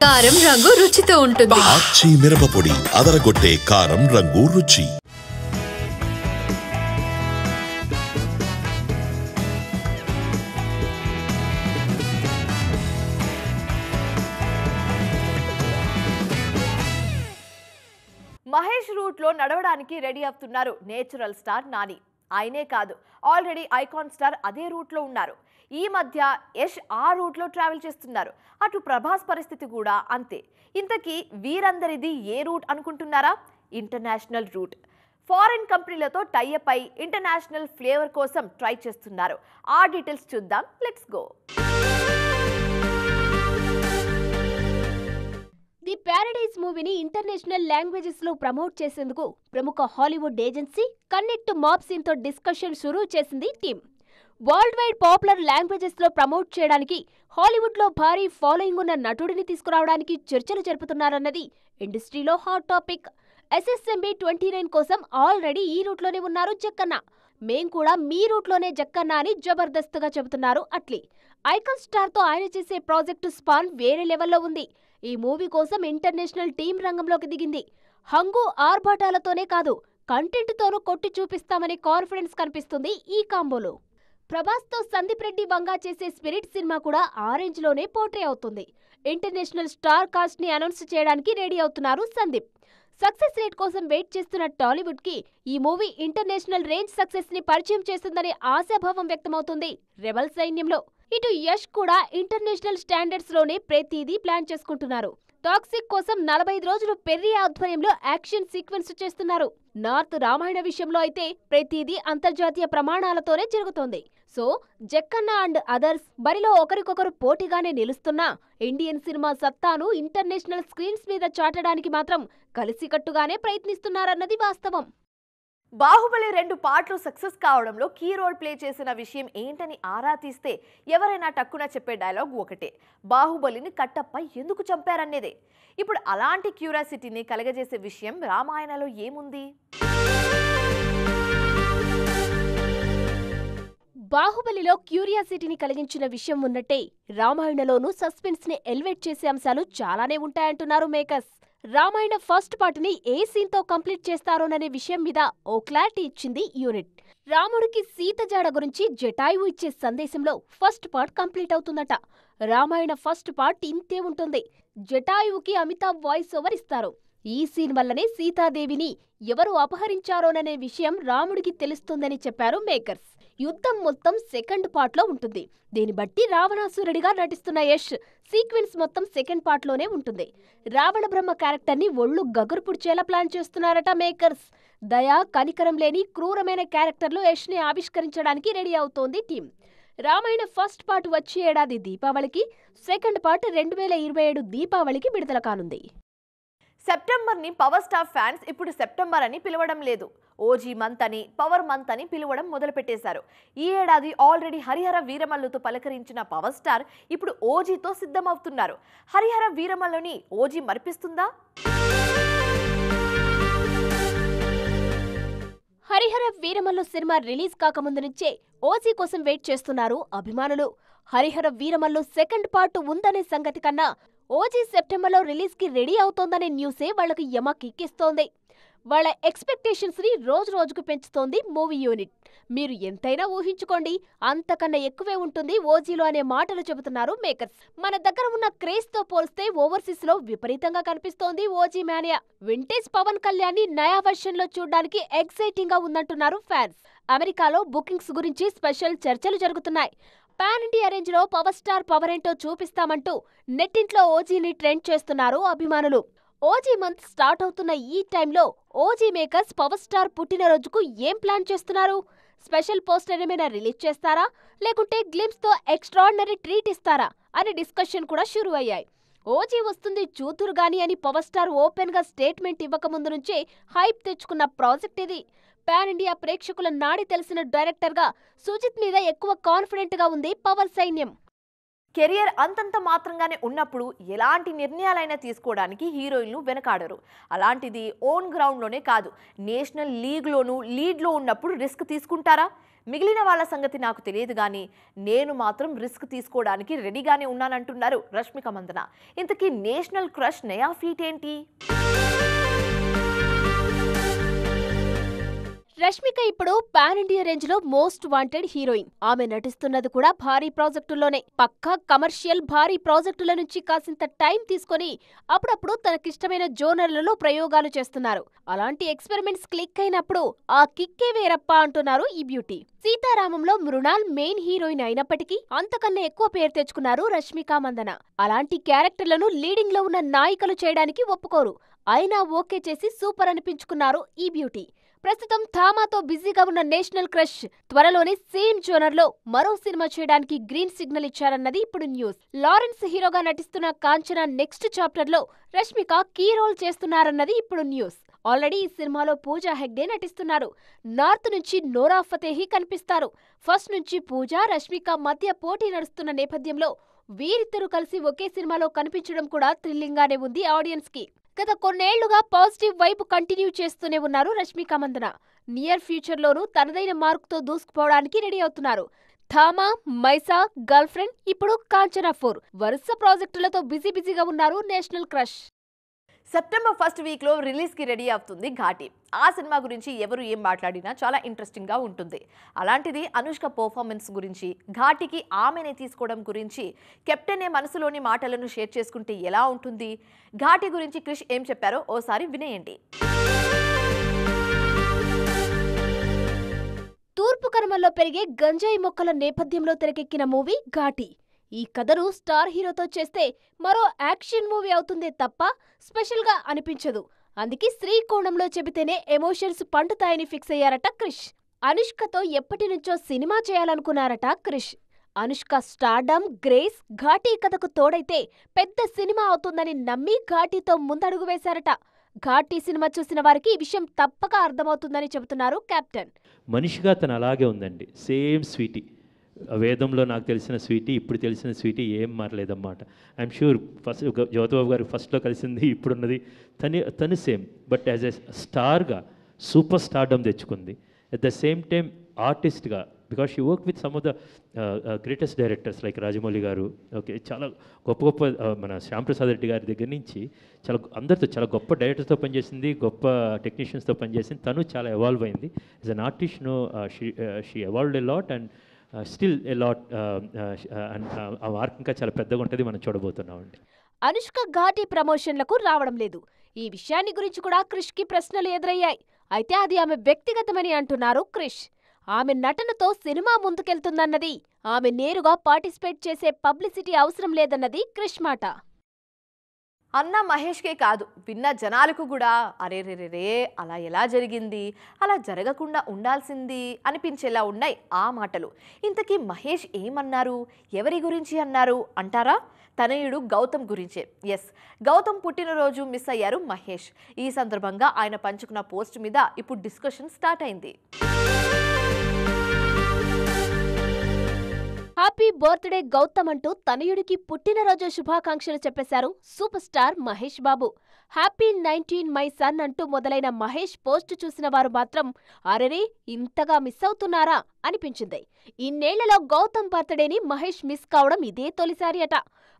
కారం రంగు రుచితో ఉంటుంది. ఆచి మిరపపొడి అదరగొట్టే కారం రంగు రుచి. మహేష్ రూట్ లో నడవడానికి రెడీ అవుతున్నారు నేచురల్ స్టార్ నాని. ఆయనే కాదు, ఆల్రెడీ ఐకాన్ స్టార్ అదే రూట్ లో ఉన్నారు. ఈ మధ్య యష్ ఆ రూట్ లో ట్రావెల్ చేస్తున్నారు. అటు ప్రభాస్ పరిస్థితి కూడా అంతే. ఇంతకీ వీరందరిది ఏ రూట్ అనుకుంటున్నారా? International route. ఫారెన్ కంపెనీలతో టైఅప్ అయి ఇంటర్నేషనల్ ఫ్లేవర్ కోసం ట్రై చేస్తున్నారు. ఆ డీటెయిల్స్ చూద్దాం. Let's go. ది ప్యారడైజ్ మూవీని ఇంటర్నేషనల్ లాంగ్వేజెస్ లో ప్రమోట్ చేసేందుకు ప్రముఖ హాలీవుడ్ ఏజెన్సీ కనెక్ట్ మాప్సిన్ తో డిస్కషన్ షురూ చేసింది team. World wide popular languages లో ప్రమోట్ చేయడానికి హాలీవుడ్ లో భారీ ఫాలోయింగ్ ఉన్న నటుడిని తీసుకురావడానికి చర్చలు జరుపుతున్నారన్నది ఇండస్ట్రీలో హాట్ టాపిక్. SSMB 29 కోసం ఆల్రెడీ ఈ రూట్లోనే ఉన్నారు జక్కన్న. మేం కూడా మీ రూట్లోనే జక్కన్న అని జబర్దస్త్గా చెబుతున్నారు అట్లీ. ఐకాన్ స్టార్ తో ఆయన చేసే ప్రాజెక్టు స్పాన్ వేరే లెవెల్లో ఉంది. ఈ మూవీ కోసం ఇంటర్నేషనల్ టీం రంగంలోకి దిగింది. హంగు ఆర్భాటాలతోనే కాదు, కంటెంట్ తోనూ కొట్టి చూపిస్తామనే కాన్ఫిడెన్స్ కనిపిస్తుంది ఈ కాంబోలో. ప్రభాస్ తో సందీప్ రెడ్డి వంగా చేసే స్పిరిట్ సినిమా కూడా ఆ రేంజ్ లోనే పోర్ట్రే అవుతుంది. ఇంటర్నేషనల్ స్టార్ కాస్ట్ ని అనౌన్స్ చేయడానికి రెడీ అవుతున్నారు సందీప్. సక్సెస్ రేట్ కోసం వెయిట్ చేస్తున్న టాలీవుడ్ కి ఈ మూవీ ఇంటర్నేషనల్ రేంజ్ సక్సెస్ ని పరిచయం చేస్తుందనే ఆశాభావం వ్యక్తమవుతుంది రెబల్ సైన్యంలో. ఇటు యష్ కూడా ఇంటర్నేషనల్ స్టాండర్డ్స్ లోనే ప్రతిదీ ప్లాన్ చేసుకుంటున్నారు. టాక్సిక్ కోసం 45 రోజులు పెర్రీ ఆధ్వర్యంలో యాక్షన్ సీక్వెన్స్ చేస్తున్నారు. నార్త్ రామాయణ విషయంలో అయితే ప్రతిదీ అంతర్జాతీయ ప్రమాణాలతోనే జరుగుతోంది. సో జక్కన్న అండ్ అదర్స్ బరిలో ఒకరికొకరు పోటీగానే నిలుస్తున్నా ఇండియన్ సినిమా సత్తాను ఇంటర్నేషనల్ స్క్రీన్స్ మీద చాటడానికి మాత్రం కలిసికట్టుగానే ప్రయత్నిస్తున్నారన్నది వాస్తవం. బాహుబలి 2 పార్ట్లు సక్సెస్ కావడంలో కీ రోల్ ప్లే చేసిన విషయం ఏంటని ఆరా తీస్తే ఎవరైనా టక్కున చెప్పే డైలాగ్ ఒకటే: బాహుబలిని కట్టప్ప ఎందుకు చంపారనేదే. ఇప్పుడు అలాంటి క్యూరియాసిటీని కలగజేసే విషయం రామాయణలో ఏముంది? బాహుబలిలో క్యూరియాసిటీని కలిగించిన విషయం ఉన్నట్టే రామాయణలోనూ సస్పెన్స్ ని ఎలివేట్ చేసే అంశాలు చాలానే ఉంటాయంటున్నారు మేకర్స్. రామాయణ ఫస్ట్ పార్ట్ ని ఏ సీన్ తో కంప్లీట్ చేస్తారోననే విషయం మీద ఓ క్లారిటీ ఇచ్చింది యూనిట్. రాముడికి సీత జాడ గురించి జటాయువు ఇచ్చే సందేశంలో ఫస్ట్ పార్ట్ కంప్లీట్ అవుతుందట. రామాయణ ఫస్ట్ పార్ట్ ఇంతే ఉంటుంది. జటాయువుకి అమితాబ్ వాయిస్ ఓవర్ ఇస్తారు. ఈ సీన్ వల్లనే సీతాదేవిని ఎవరు అపహరించారోననే విషయం రాముడికి తెలుస్తుందని చెప్పారు మేకర్స్. యుద్ధం మొత్తం సెకండ్ పార్ట్ లో ఉంటుంది. దీన్ని బట్టి రావణాసురుడిగా నటిస్తున్న యష్ సీక్వెన్స్ మొత్తం సెకండ్ పార్ట్ లోనే ఉంటుంది. రావణ బ్రహ్మ క్యారెక్టర్ ని ఒళ్ళు గగురు పుడిచేలా ప్లాన్ చేస్తున్నారట మేకర్స్. దయా కనికరం లేని క్రూరమైన క్యారెక్టర్లో యష్ ని ఆవిష్కరించడానికి రెడీ అవుతోంది టీం. రామాయణ ఫస్ట్ పార్ట్ వచ్చే ఏడాది దీపావళికి, సెకండ్ పార్ట్ 2027 దీపావళికి విడుదల కానుంది. సెప్టెంబర్ని పవర్ స్టార్ ఫ్యాన్స్ ఇప్పుడు సెప్టెంబర్ అని పిలవడం లేదు, ఓజీ మంత్ అని, పవర్ మంత్ అని పిలవడం మొదలుపెట్టేశారు. ఈ ఏడాది ఆల్రెడీ హరిహర వీరమల్లుతో పలకరించిన పవర్ స్టార్ ఇప్పుడు ఓజీతో సిద్ధమవుతున్నారు. హరిహర వీరమల్లుని ఓజీ మరిపిస్తుందా? హరిహర వీరమల్లు సినిమా రిలీజ్ కాకముందు నుంచే ఓజీ కోసం వెయిట్ చేస్తున్నారు అభిమానులు. హరిహర వీరమల్లు సెకండ్ పార్ట్ ఉందనే సంగతి కన్నా ఓజీ సెప్టెంబర్లో రిలీజ్ కి రెడీ అవుతోందనే న్యూసే వాళ్లకు యమ కిక్కిస్తోంది. వాళ్ల ఎక్స్పెక్టేషన్స్ ని రోజు రోజుకు పెంచుతోంది మూవీ యూనిట్. మీరు ఎంతైనా ఊహించుకోండి, అంతకన్నా ఎక్కువే ఉంటుంది ఓజీలో అనే మాటలు చెబుతున్నారు మేకర్స్. మన దగ్గర ఉన్న క్రేజ్ తో పోల్స్తే ఓవర్సీస్ లో విపరీతంగా కనిపిస్తోంది ఓజీ మేనియా. వింటేజ్ పవన్ కళ్యాణ్ ని నయా వర్షన్ లో చూడడానికి ఎక్సైటింగ్ గా ఉందంటున్నారు ఫ్యాన్స్. అమెరికాలో బుకింగ్స్ గురించి స్పెషల్ చర్చలు జరుగుతున్నాయి. పాన్ ఇండియా రేంజ్ లో పవర్ స్టార్ పవర్ ఏంటో చూపిస్తామంటూ నెట్టింట్లో ఓజీని ట్రెండ్ చేస్తున్నారు అభిమానులు. ఓజీ మంత్ స్టార్ట్ అవుతున్న ఈ టైంలో ఓజీ మేకర్స్ పవర్ స్టార్ పుట్టినరోజుకు ఏం ప్లాన్ చేస్తున్నారు? స్పెషల్ పోస్టర్ ఏమైనా రిలీజ్ చేస్తారా, లేకుంటే గ్లిమ్స్ తో ఎక్స్ట్రాడినరీ ట్రీట్ ఇస్తారా అనే డిస్కషన్ కూడా షురూ అయ్యాయి. ఓజీ వస్తుంది చూతురు గాని అని పవర్ స్టార్ ఓపెన్ గా స్టేట్మెంట్ ఇవ్వకముందు నుంచే హైప్ తెచ్చుకున్న ప్రాజెక్ట్ ఇది. పాన్ ఇండియా ప్రేక్షకుల నాడి తెలిసిన డైరెక్టర్ గా సుజిత్ మీద ఎక్కువ కాన్ఫిడెంట్ గా ఉంది పవర్ సైన్యం. కెరియర్ అంతంత మాత్రంగానే ఉన్నప్పుడు ఎలాంటి నిర్ణయాలైనా తీసుకోవడానికి హీరోయిన్లు వెనకాడరు. అలాంటిది ఓన్ గ్రౌండ్లోనే కాదు, నేషనల్ లీగ్లోనూ లీడ్లో ఉన్నప్పుడు రిస్క్ తీసుకుంటారా? మిగిలిన వాళ్ళ సంగతి నాకు తెలియదు కానీ నేను మాత్రం రిస్క్ తీసుకోవడానికి రెడీగానే ఉన్నానంటున్నారు రష్మిక మందన. ఇంతకీ నేషనల్ క్రష్ నయా ఫీట్ ఏంటి? రష్మిక ఇప్పుడు పాన్ ఇండియా రేంజ్ లో మోస్ట్ వాంటెడ్ హీరోయిన్. ఆమె నటిస్తున్నది కూడా భారీ ప్రాజెక్టుల్లోనే. పక్కా కమర్షియల్ భారీ ప్రాజెక్టుల నుంచి కాసింత టైం తీసుకొని అప్పుడప్పుడు తనకిష్టమైన జోనర్లలో ప్రయోగాలు చేస్తున్నారు. అలాంటి ఎక్స్పెరిమెంట్స్ క్లిక్ అయినప్పుడు ఆ కిక్కే వేరప్ప అంటున్నారు ఈ బ్యూటీ. సీతారామంలో మృణాల్ మెయిన్ హీరోయిన్ అయినప్పటికీ అంతకన్నా ఎక్కువ పేరు తెచ్చుకున్నారు రష్మిక మందన. అలాంటి క్యారెక్టర్లను లీడింగ్ లో ఉన్న నాయికలు చేయడానికి ఒప్పుకోరు. అయినా ఓకే చేసి సూపర్ అనిపించుకున్నారు ఈ బ్యూటీ. ప్రస్తుతం థామాతో బిజీగా ఉన్న నేషనల్ క్రష్ త్వరలోనే సేమ్ జోనర్ లో మరో సినిమా చేయడానికి గ్రీన్ సిగ్నల్ ఇచ్చారన్నది ఇప్పుడు న్యూస్. లారెన్స్ హీరోగా నటిస్తున్న కాంచనా నెక్స్ట్ చాప్టర్ లో రష్మిక కీ రోల్ చేస్తున్నారన్నది ఇప్పుడు న్యూస్. ఆల్రెడీ ఈ సినిమాలో పూజా హెగ్డే నటిస్తున్నారు. నార్త్ నుంచి నోరా ఫతేహి కనిపిస్తారు. ఫస్ట్ నుంచి పూజ, రష్మిక మధ్య పోటీ నడుస్తున్న నేపథ్యంలో వీరిద్దరూ కలిసి ఒకే సినిమాలో కనిపించడం కూడా థ్రిల్లింగ్ గానే ఉంది ఆడియన్స్ కి. గత కొన్నేళ్లుగా పాజిటివ్ వైబ్ కంటిన్యూ చేస్తూనే ఉన్నారు రష్మిక మందన. నియర్ ఫ్యూచర్ లోనూ తనదైన మార్కుతో దూసుకుపోవడానికి రెడీ అవుతున్నారు. థామా, మైసా, గర్ల్ ఫ్రెండ్, ఇప్పుడు కాంచనా 4 వరుస ప్రాజెక్టులతో బిజీగా ఉన్నారు నేషనల్ క్రష్. సెప్టెంబర్ 1st వీక్లో రిలీజ్కి రెడీ అవుతుంది ఘాటి. ఆ సినిమా గురించి ఎవరు ఏం మాట్లాడినా చాలా ఇంట్రెస్టింగ్గా ఉంటుంది. అలాంటిది అనుష్క పర్ఫార్మెన్స్ గురించి, ఘాటికి ఆమెనే తీసుకోవడం గురించి కెప్టెనే మనసులోని మాటలను షేర్ చేసుకుంటే ఎలా ఉంటుంది? ఘాటి గురించి క్రిష్ ఏం చెప్పారో ఓసారి వినేయండి. తూర్పు కనుమల్లో పెరిగే గంజాయి మొక్కల నేపథ్యంలో తెరకెక్కిన మూవీ ఘాటి. ఈ కథను స్టార్ హీరోతో చేస్తే మరో యాక్షన్ మూవీ అవుతుందే తప్ప స్పెషల్గా అనిపించదు. అందుకే శ్రీకోణంలో చెబితేనే ఎమోషన్స్ పండుతాయని ఫిక్స్ అయ్యారట క్రిష్. అనుష్కతో ఎప్పటి నుంచో సినిమా చేయాలనుకున్నారట క్రిష్. అనుష్క స్టార్డమ్, గ్రేస్ ఘాటీ కథకు తోడైతే పెద్ద సినిమా అవుతుందని నమ్మి ఘాటీతో ముందడుగు వేశారట. ఘాటీ సినిమా చూసిన వారికి ఈ విషయం తప్పక అర్థమవుతుందని చెబుతున్నారు కెప్టెన్. మనిషిగా తను అలాగే ఉందండి, సేమ్ స్వీటీ. వేదంలో నాకు తెలిసిన స్వీటీ, ఇప్పుడు తెలిసిన స్వీటీ ఏం మారలేదన్నమాట. ఐఎమ్ షూర్ ఫస్ట్ జ్యోతిబాబు గారు ఫస్ట్లో కలిసింది ఇప్పుడున్నది తను సేమ్. బట్ యాజ్ ఎ స్టార్గా సూపర్ స్టార్డమ్ తెచ్చుకుంది. అట్ ద సేమ్ టైం ఆర్టిస్ట్గా, because she work with some of the greatest directors like Rajamouli garu, okay, చాలా గొప్ప మన శ్యాంప్రసాద్ రెడ్డి గారి దగ్గర నుంచి అందరితో చాలా గొప్ప డైరెక్టర్స్తో పనిచేసింది, గొప్ప టెక్నీషియన్స్తో పనిచేసింది. తను చాలా ఎవాల్వ్ అయింది. As an artist she evolved a lot and still a lot. ఆ మార్క్ ఇంకా చాలా పెద్దగా ఉంటుంది, మనం చూడబోతున్నామండి. అనుష్క ఘాటి ప్రమోషన్లకు రావడం లేదు. ఈ విషయాన్ని గురించి కూడా క్రిష్కి ప్రశ్నలు ఎదురయ్యాయి. అయితే అది ఆమె వ్యక్తిగతమని అంటున్నారు క్రిష్. ఆమె నటనతో సినిమా ముందుకెళ్తుందన్నది, ఆమె నేరుగా పార్టిసిపేట్ చేసే పబ్లిసిటీ అవసరం లేదన్నది క్రిష్ మాట. అన్న మహేష్కే కాదు, విన్న జనాలకు కూడా అరే రే అలా ఎలా జరిగింది, అలా జరగకుండా ఉండాల్సింది అనిపించేలా ఉన్నాయి ఆ మాటలు. ఇంతకీ మహేష్ ఏమన్నారు, ఎవరి గురించి అన్నారు అంటారా? తనయుడు గౌతమ్ గురించే. ఎస్, గౌతమ్ పుట్టినరోజు మిస్ అయ్యారు మహేష్. ఈ సందర్భంగా ఆయన పంచుకున్న పోస్ట్ మీద ఇప్పుడు డిస్కషన్ స్టార్ట్ అయింది. హ్యాపీ బర్త్డే గౌతమ్ అంటూ తనయుడికి పుట్టినరోజు శుభాకాంక్షలు చెప్పేశారు super star Mahesh Babu. Happy 19 my son అంటూ మొదలైన మహేష్ పోస్ట్ చూసిన వారు మాత్రం అరెరే ఇంతగా మిస్ అవుతున్నారా అనిపించింది. ఇన్నేళ్లలో గౌతమ్ బర్త్డేని మహేష్ మిస్ కావడం ఇదే తొలిసారి అట.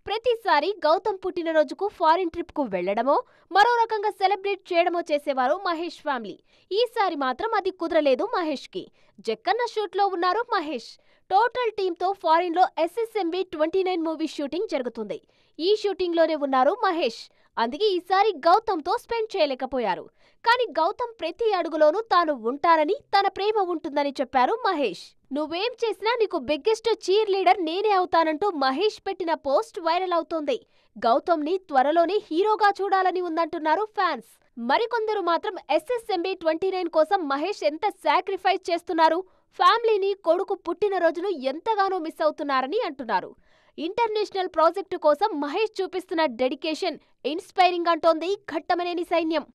ప్రతిసారి గౌతమ్ పుట్టినరోజుకు ఫారిన్ ట్రిప్ కు వెళ్లడమో, మరో రకంగా సెలబ్రేట్ చేయడమో చేసేవారు మహేష్ ఫ్యామిలీ. ఈసారి మాత్రం అది కుదరలేదు మహేష్ కి. జక్కన్న షూట్ లో ఉన్నారు మహేష్. టోటల్ టీంతో ఫారిన్ లో SSMV 29 మూవీ షూటింగ్ జరుగుతుంది. ఈ షూటింగ్ లోనే ఉన్నారు మహేష్. అందుకే ఈసారి గౌతమ్ తో స్పెండ్ చేయలేకపోయారు. కానీ గౌతమ్ ప్రతి అడుగులోనూ తాను ఉంటానని, తన ప్రేమ ఉంటుందని చెప్పారు మహేష్. నువ్వేం చేసినా నీకు బిగ్గెస్ట్ చీర్ లీడర్ నేనే అవుతానంటూ మహేష్ పెట్టిన పోస్ట్ వైరల్ అవుతోంది. గౌతమ్ ని త్వరలోనే హీరోగా చూడాలని ఉందంటున్నారు ఫ్యాన్స్. మరికొందరు మాత్రం SSMB 29 కోసం మహేష్ ఎంత సాక్రిఫైస్ చేస్తున్నారు, ఫ్యామిలీని, కొడుకు పుట్టినరోజును ఎంతగానో మిస్ అవుతున్నారని అంటున్నారు. ఇంటర్నేషనల్ ప్రాజెక్టు కోసం మహేష్ చూపిస్తున్న డెడికేషన్ ఇన్స్పైరింగ్ అంటోంది ఘట్టమనేని సైన్యం.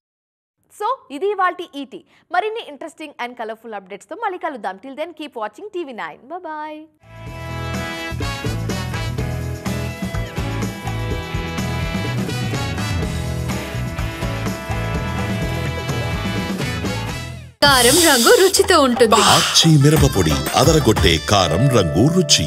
సో ఇది ఇవాల్టి ఈటీ. మరిన్ని ఇంట్రెస్టింగ్ అండ్ కలర్ఫుల్ అప్డేట్స్తో మళ్ళీ కలుద్దాం. Till then keep watching TV9. Bye. కారం రంగు రుచితో ఉంటుంది. ఆచి మిరపపొడి అదరగొట్టే కారం రంగు రుచి.